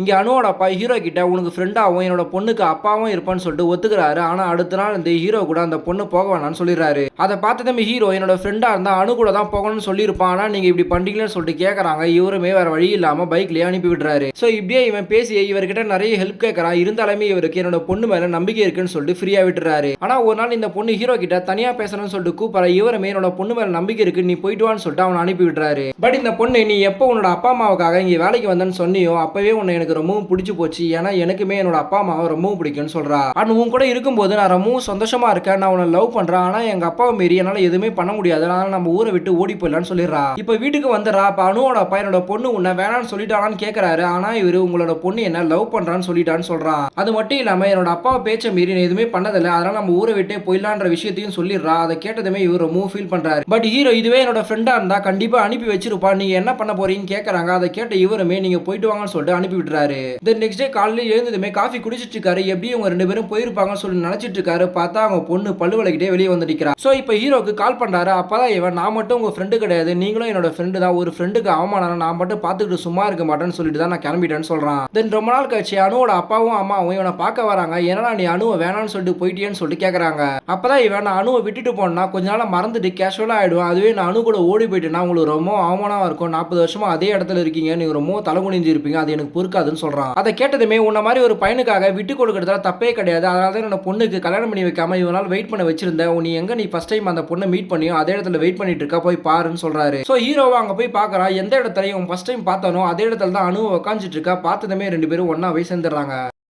இங்க அனுவோட அப்பா ஹீரோ கிட்ட உனக்கு ஃப்ரெண்டாவும் என்னோட பொண்ணுக்கு அப்பாவும் இருப்பான்னு சொல்லிட்டு ஒத்துக்கிறாரு. ஆனா அடுத்த நாள் இந்த ஹீரோ கூட அந்த பொண்ணு போக வேணாம்னு சொல்லிடுறாரு. அதை பார்த்ததுமே ஹீரோ என்னோட ஃப்ரெண்டா இருந்தா அனு கூட தான் போகணும்னு சொல்லியிருப்பான். ஆனா நீங்க இப்படி பண்றீங்கன்னு சொல்லிட்டு கேட்கறாங்க. இவருமே வேற வழி இல்லாம பைக்லயே அனுப்பி விடுறாரு. சோ இப்படியே இவன் பேசி இவர்கிட்ட நிறைய ஹெல்ப் கேட்கறான். இருந்தாலுமே இவருக்கு என்னோட பொண்ணு மேல நம்பிக்கை இருக்குன்னு சொல்லிட்டு ஃப்ரீயா விட்டுறாரு. ஆனா ஒரு நாள் இந்த பொண்ணு ஹீரோ கிட்ட தனியா பேசணும்னு சொல்லிட்டு கூப்பிடுற. இவருமே என்னோட பொண்ணு மேல நம்பிக்கை இருக்கு, நீ போயிட்டு வான்னு சொல்லிட்டு அவனை அனுப்பி விடுறாரு. பட் இந்த பொண்ணு நீ எப்போ உன்னோட அப்பா அம்மாவுக்காக இங்க வேலைக்கு வந்தேன்னு சொன்னியோ அப்பவே உன்னை எனக்கு ரொம்பவும் பிடிச்சு போச்சு. ஏன்னா எனக்குமே என்னோட அப்பா அம்மாவை ரொம்பவும் பிடிக்கும்னு சொல்றா. ஆனா உன் கூட இருக்கும்போது நான் ரொம்பவும் சந்தோஷமா இருக்கேன், நான் உன்னை லவ் பண்றேன். ஆனா எங்க அப்பாவை மீறி என்னால எதுவுமே பண்ண முடியாது, அதனால நம்ம ஊரை விட்டு ஓடி போயிடலாம்னு சொல்லிடுறா. இப்ப வீட்டுக்கு வந்துடுறா. அப்ப அனுவோட அப்பா என்னோட பொண்ணு உன்னை வேணான்னு சொல்லிட்டானான்னு கேட்கறாரு. ஆனா இவரு உங்களோட பொண்ணு என்ன லவ் பண்றான்னு சொல்லிட்டான்னு சொல்றான். அது மட்டும் இல்லாம என்னோட அப்பாவை பேச்ச மீறி நான் எதுவுமே பண்ணதில்லை, அதனால நம்ம ஊரை விட்டே போயிடலான்ற விஷயத்தையும் சொல்லிடுறா. அதை கேட்டதுமே இவர் ரொம்பவும் ஃபீல் பண்றாரு. பட் ஹீரோ இதுவே என்னோட ஃப்ரெண்டா இருந்தா கண்டிப்பா அனுப்பி வச்சிருப்பா, நீங்க என்ன பண்ண போறீங்கன்னு கேட்கறாங்க. அதை கேட்ட இவருமே நீங்க போயிட்டு வாங்கன்னு சொல்லிட்டு அனுப்பி விட்டுறாரு. தென் நெக்ஸ்ட் டே காலையில் எழுந்ததுமே காஃபி குடிச்சிட்டு இருக்காரு. எப்படி இவங்க ரெண்டு பேரும் போயிருப்பாங்கன்னு சொல்லி நினைச்சிட்டு இருக்காரு. பார்த்தா அவங்க பொண்ணு பல்லு விளக்கிட்டே வெளியே வந்து நிற்கிறா. ஸோ இப்போ ஹீரோக்கு கால் பண்றாரு. அப்பதான் இவன் நான் மட்டும் உங்க ஃப்ரெண்டு கிடையாது, நீங்களும் என்னோட ஃப்ரெண்டு தான், ஒரு ஃப்ரெண்டுக்கு அவமானம் நான் மட்டும் பார்த்துக்கிட்டு சும்மா இருக்க மாட்டேன்னு சொல்லிட்டு தான் நான் கிளம்பிட்டேன்னு சொல்றான். தென் ரொம்ப நாள் கழிச்சு அனுவோட அப்பாவும் அம்மாவும் இவனை பார்க்க வராங்க. ஏன்னா நீ அணுவை வேணான்னு சொல்லிட்டு போயிட்டியேன்னு சொல்லிட்டு கேட்கறாங்க. அப்பதான் இவன் நான் அணுவை விட்டுட்டு போனா கொஞ்ச நாள் மறந்துட்டு கேஷுவலா ஆயிடுவேன், அதுவே நான் அணு கூட ஓடி போயிட்டேன்னா உங்களுக்கு ரொம்ப அவமானமா இருக்கும், 40 வருஷமா அதே இடத்துல இருக்கீங்க, நீங்க ரொம்ப தலைகுனிஞ்சு இருப்பீங்க, அது எனக்கு பொறுக்காதுன்னு சொல்றான். அதை கேட்டதுமே உன்ன மாதிரி ஒரு பையனுக்காக விட்டு கொடுக்கறதுல தப்பே கிடையாது, அதனால தான் என்னோட பொண்ணுக்கு கல்யாணம் பண்ணி வைக்காம இவனால் வெயிட் பண்ண வச்சிருந்தேன், நீ எங்க நீ ஃபர்ஸ்ட் டைம் அந்த பொண்ணை மீட் பண்ணியோ அதே இடத்துல வெயிட் பண்ணிட்டு இருக்கா, போய் பாருன்னு சொல்றாரு. சோ ஹீரோவா அங்க போய் பாக்குறா. எந்த இடத்துல இவன் ஃபர்ஸ்ட் டைம் பார்த்தானோ அதே இடத்துல தான் அணு உட்காந்துட்டு இருக்கா. பார்த்ததுமே ரெண்டு பேரும் ஒன்னா போய் சேர்ந்துடுறாங்க.